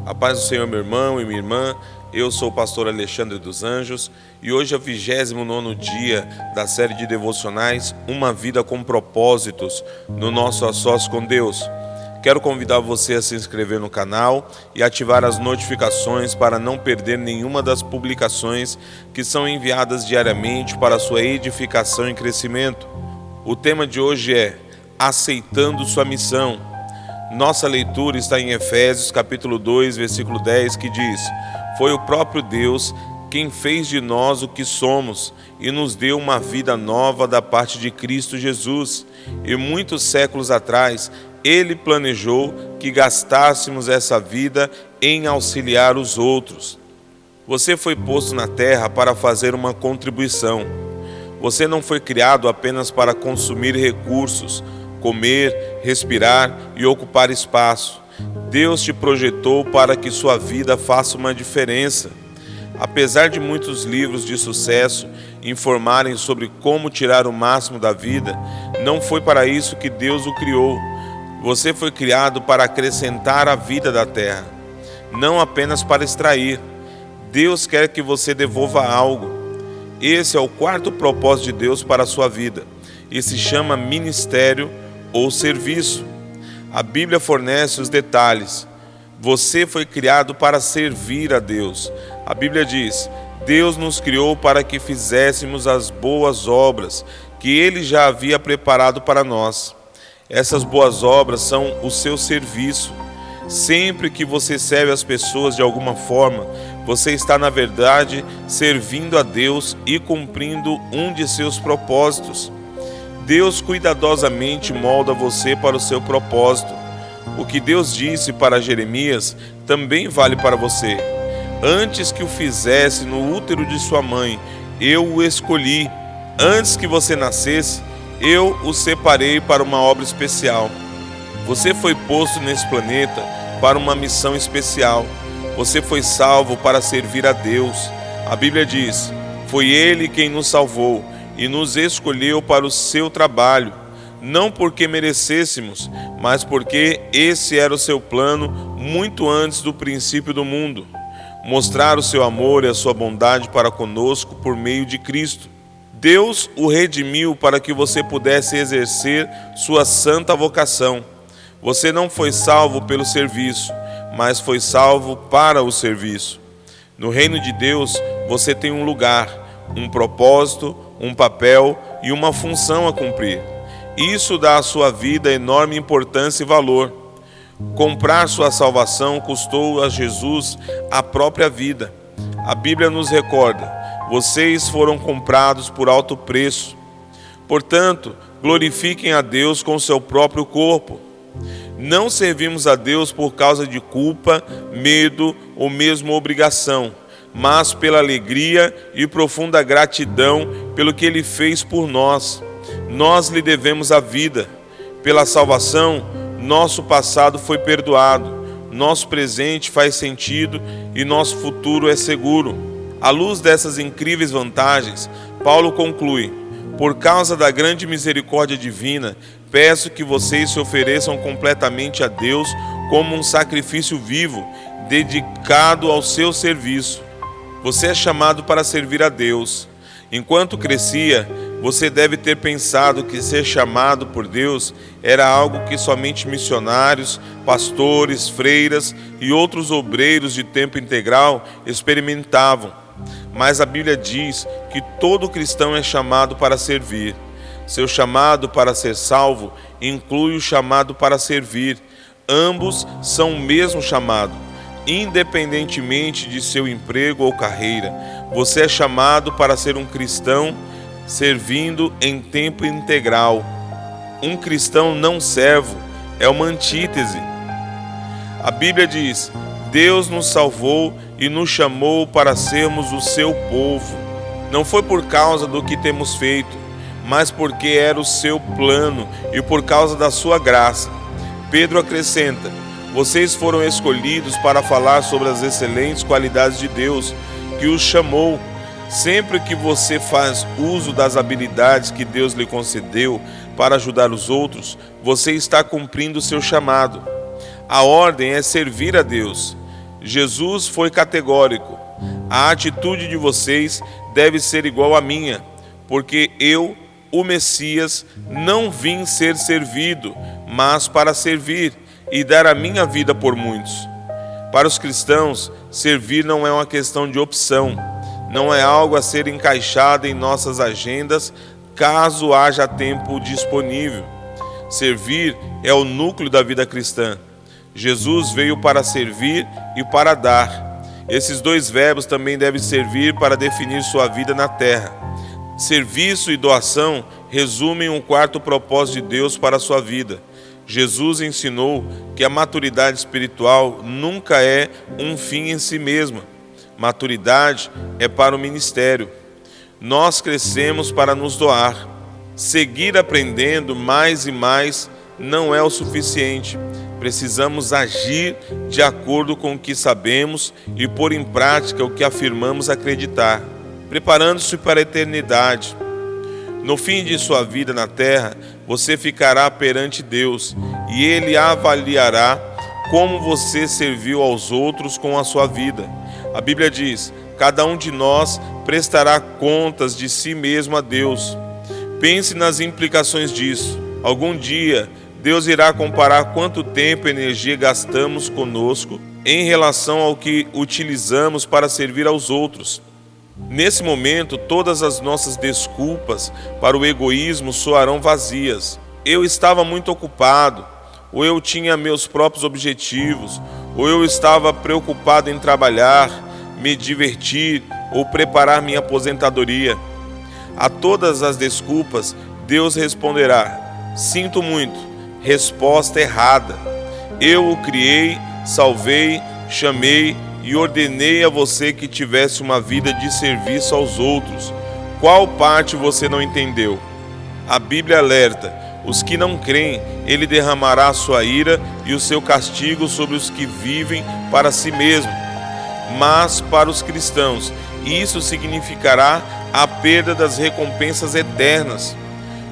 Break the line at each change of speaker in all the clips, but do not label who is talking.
A paz do Senhor, meu irmão e minha irmã. Eu sou o pastor Alexandre dos Anjos e hoje é o 29º dia da série de devocionais Uma Vida com Propósitos no nosso A Sós com Deus. Quero convidar você a se inscrever no canal e ativar as notificações para não perder nenhuma das publicações que são enviadas diariamente para a sua edificação e crescimento. O tema de hoje é Aceitando sua missão. Nossa leitura está em Efésios capítulo 2, versículo 10, que diz: Foi o próprio Deus quem fez de nós o que somos e nos deu uma vida nova da parte de Cristo Jesus. E muitos séculos atrás, Ele planejou que gastássemos essa vida em auxiliar os outros. Você foi posto na terra para fazer uma contribuição. Você não foi criado apenas para consumir recursos, comer, respirar e ocupar espaço. Deus te projetou para que sua vida faça uma diferença. Apesar de muitos livros de sucesso informarem sobre como tirar o máximo da vida, não foi para isso que Deus o criou. Você foi criado para acrescentar à vida da terra, não apenas para extrair. Deus quer que você devolva algo. Esse é o quarto propósito de Deus para a sua vida e se chama ministério ou serviço. A Bíblia fornece os detalhes. Você foi criado para servir a Deus. A Bíblia diz: Deus nos criou para que fizéssemos as boas obras que Ele já havia preparado para nós. Essas boas obras são o seu serviço. Sempre que você serve as pessoas de alguma forma, você está, na verdade, servindo a Deus e cumprindo um de seus propósitos. Deus cuidadosamente molda você para o seu propósito. O que Deus disse para Jeremias também vale para você. Antes que o fizesse no útero de sua mãe, eu o escolhi. Antes que você nascesse, eu o separei para uma obra especial. Você foi posto nesse planeta para uma missão especial. Você foi salvo para servir a Deus. A Bíblia diz: foi Ele quem nos salvou e nos escolheu para o seu trabalho, não porque merecêssemos, mas porque esse era o seu plano muito antes do princípio do mundo, mostrar o seu amor e a sua bondade para conosco por meio de Cristo. Deus o redimiu para que você pudesse exercer sua santa vocação. Você não foi salvo pelo serviço, mas foi salvo para o serviço. No reino de Deus, você tem um lugar, um propósito, um papel e uma função a cumprir. Isso dá à sua vida enorme importância e valor. Comprar sua salvação custou a Jesus a própria vida. A Bíblia nos recorda: vocês foram comprados por alto preço. Portanto, glorifiquem a Deus com seu próprio corpo. Não servimos a Deus por causa de culpa, medo ou mesmo obrigação, mas pela alegria e profunda gratidão pelo que Ele fez por nós. Nós lhe devemos a vida. Pela salvação, nosso passado foi perdoado, nosso presente faz sentido e nosso futuro é seguro. À luz dessas incríveis vantagens, Paulo conclui: por causa da grande misericórdia divina, peço que vocês se ofereçam completamente a Deus como um sacrifício vivo, dedicado ao seu serviço. Você é chamado para servir a Deus. Enquanto crescia, você deve ter pensado que ser chamado por Deus era algo que somente missionários, pastores, freiras e outros obreiros de tempo integral experimentavam. Mas a Bíblia diz que todo cristão é chamado para servir. Seu chamado para ser salvo inclui o chamado para servir. Ambos são o mesmo chamado. Independentemente de seu emprego ou carreira, você é chamado para ser um cristão servindo em tempo integral. Um cristão não servo é uma antítese. A Bíblia diz: Deus nos salvou e nos chamou para sermos o seu povo. Não foi por causa do que temos feito, mas porque era o seu plano e por causa da sua graça. Pedro acrescenta: vocês foram escolhidos para falar sobre as excelentes qualidades de Deus, que os chamou. Sempre que você faz uso das habilidades que Deus lhe concedeu para ajudar os outros, você está cumprindo o seu chamado. A ordem é servir a Deus. Jesus foi categórico: a atitude de vocês deve ser igual à minha, porque eu, o Messias, não vim ser servido, mas para servir e dar a minha vida por muitos. Para os cristãos, servir não é uma questão de opção, não é algo a ser encaixado em nossas agendas caso haja tempo disponível. Servir é o núcleo da vida cristã. Jesus veio para servir e para dar. Esses dois verbos também devem servir para definir sua vida na terra. Serviço e doação resumem um quarto propósito de Deus para a sua vida. Jesus ensinou que a maturidade espiritual nunca é um fim em si mesma. Maturidade é para o ministério. Nós crescemos para nos doar. Seguir aprendendo mais e mais não é o suficiente. Precisamos agir de acordo com o que sabemos e pôr em prática o que afirmamos acreditar, preparando-se para a eternidade. No fim de sua vida na terra, você ficará perante Deus e Ele avaliará como você serviu aos outros com a sua vida. A Bíblia diz: cada um de nós prestará contas de si mesmo a Deus. Pense nas implicações disso. Algum dia, Deus irá comparar quanto tempo e energia gastamos conosco em relação ao que utilizamos para servir aos outros. Nesse momento, todas as nossas desculpas para o egoísmo soarão vazias. Eu estava muito ocupado, ou eu tinha meus próprios objetivos, ou eu estava preocupado em trabalhar, me divertir ou preparar minha aposentadoria. A todas as desculpas, Deus responderá: sinto muito, resposta errada. Eu o criei, salvei, chamei e ordenei a você que tivesse uma vida de serviço aos outros. Qual parte você não entendeu? A Bíblia alerta: os que não creem, Ele derramará a sua ira e o seu castigo sobre os que vivem para si mesmo. Mas para os cristãos, isso significará a perda das recompensas eternas.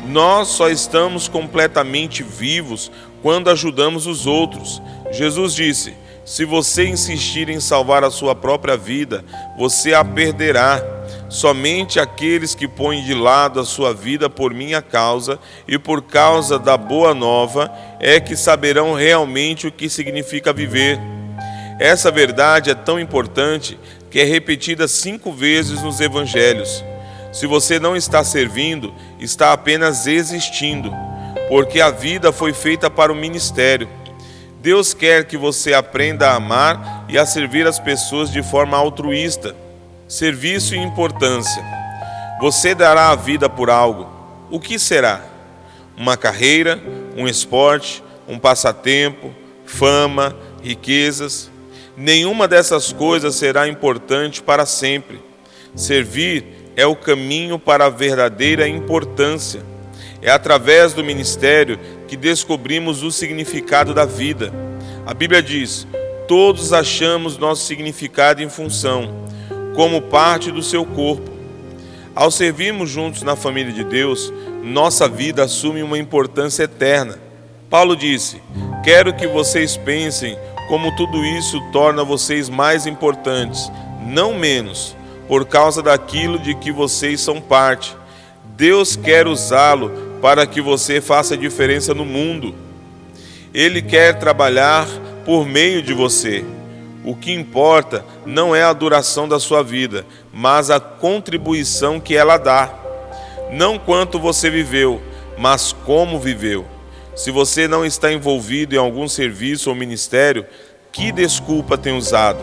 Nós só estamos completamente vivos quando ajudamos os outros. Jesus disse: se você insistir em salvar a sua própria vida, você a perderá. Somente aqueles que põem de lado a sua vida por minha causa e por causa da boa nova é que saberão realmente o que significa viver. Essa verdade é tão importante que é repetida 5 vezes nos evangelhos. Se você não está servindo, está apenas existindo, porque a vida foi feita para o ministério. Deus quer que você aprenda a amar e a servir as pessoas de forma altruísta. Serviço e importância. Você dará a vida por algo. O que será? Uma carreira, um esporte, um passatempo, fama, riquezas? Nenhuma dessas coisas será importante para sempre. Servir é o caminho para a verdadeira importância. É através do ministério que descobrimos o significado da vida. A Bíblia diz: todos achamos nosso significado em função, como parte do seu corpo. Ao servirmos juntos na família de Deus, nossa vida assume uma importância eterna. Paulo disse: quero que vocês pensem como tudo isso torna vocês mais importantes, não menos, por causa daquilo de que vocês são parte. Deus quer usá-lo para que você faça diferença no mundo. Ele quer trabalhar por meio de você. O que importa não é a duração da sua vida, mas a contribuição que ela dá. Não quanto você viveu, mas como viveu. Se você não está envolvido em algum serviço ou ministério, que desculpa tem usado?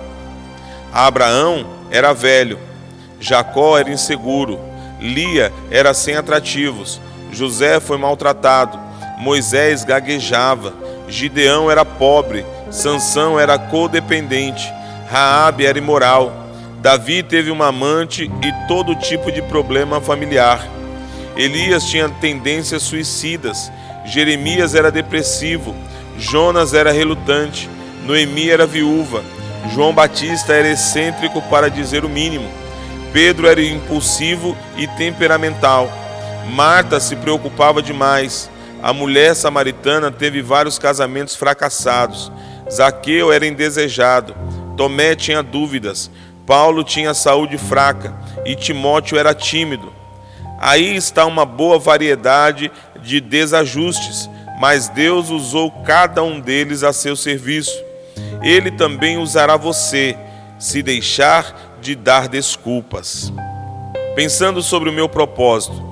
Abraão era velho, Jacó era inseguro, Lia era sem atrativos, José foi maltratado, Moisés gaguejava, Gideão era pobre, Sansão era codependente, Raabe era imoral, Davi teve uma amante e todo tipo de problema familiar. Elias tinha tendências suicidas, Jeremias era depressivo, Jonas era relutante, Noemi era viúva, João Batista era excêntrico para dizer o mínimo, Pedro era impulsivo e temperamental, Marta se preocupava demais, a mulher samaritana teve vários casamentos fracassados, Zaqueu era indesejado, Tomé tinha dúvidas, Paulo tinha saúde fraca e Timóteo era tímido. Aí está uma boa variedade de desajustes, mas Deus usou cada um deles a seu serviço. Ele também usará você, se deixar de dar desculpas. Pensando sobre o meu propósito,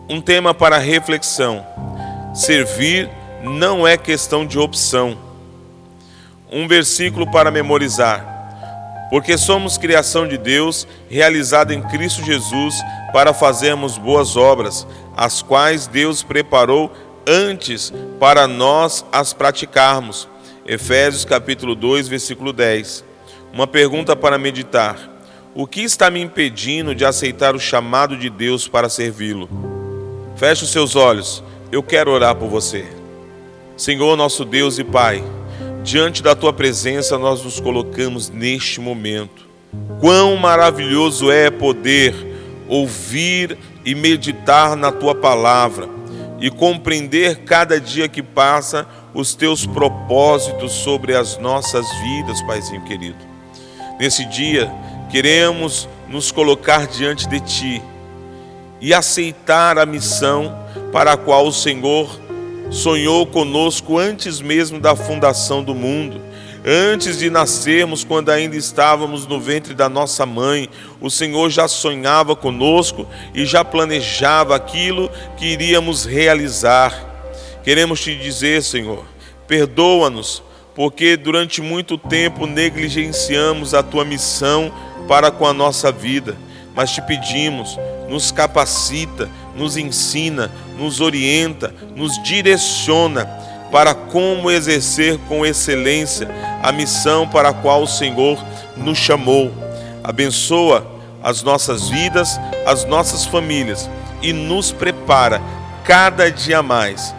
um tema para reflexão: servir não é questão de opção. Um versículo para memorizar: porque somos criação de Deus, realizada em Cristo Jesus, para fazermos boas obras, as quais Deus preparou antes para nós as praticarmos. Efésios capítulo 2, versículo 10. Uma pergunta para meditar: o que está me impedindo de aceitar o chamado de Deus para servi-lo? Feche os seus olhos, eu quero orar por você. Senhor, nosso Deus e Pai, diante da Tua presença nós nos colocamos neste momento. Quão maravilhoso é poder ouvir e meditar na Tua palavra e compreender cada dia que passa os Teus propósitos sobre as nossas vidas, Paizinho querido. Nesse dia, queremos nos colocar diante de Ti e aceitar a missão para a qual o Senhor sonhou conosco antes mesmo da fundação do mundo. Antes de nascermos, quando ainda estávamos no ventre da nossa mãe, o Senhor já sonhava conosco e já planejava aquilo que iríamos realizar. Queremos Te dizer, Senhor, perdoa-nos, porque durante muito tempo negligenciamos a Tua missão para com a nossa vida. Mas Te pedimos, nos capacita, nos ensina, nos orienta, nos direciona para como exercer com excelência a missão para a qual o Senhor nos chamou. Abençoa as nossas vidas, as nossas famílias e nos prepara cada dia mais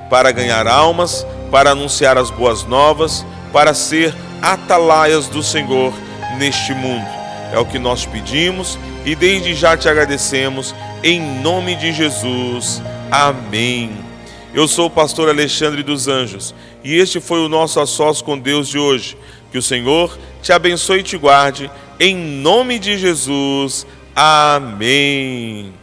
para ganhar almas, para anunciar as boas novas, para ser atalaias do Senhor neste mundo. É o que nós pedimos e desde já Te agradecemos, em nome de Jesus. Amém. Eu sou o pastor Alexandre dos Anjos e este foi o nosso A Sós com Deus de hoje. Que o Senhor te abençoe e te guarde, em nome de Jesus. Amém.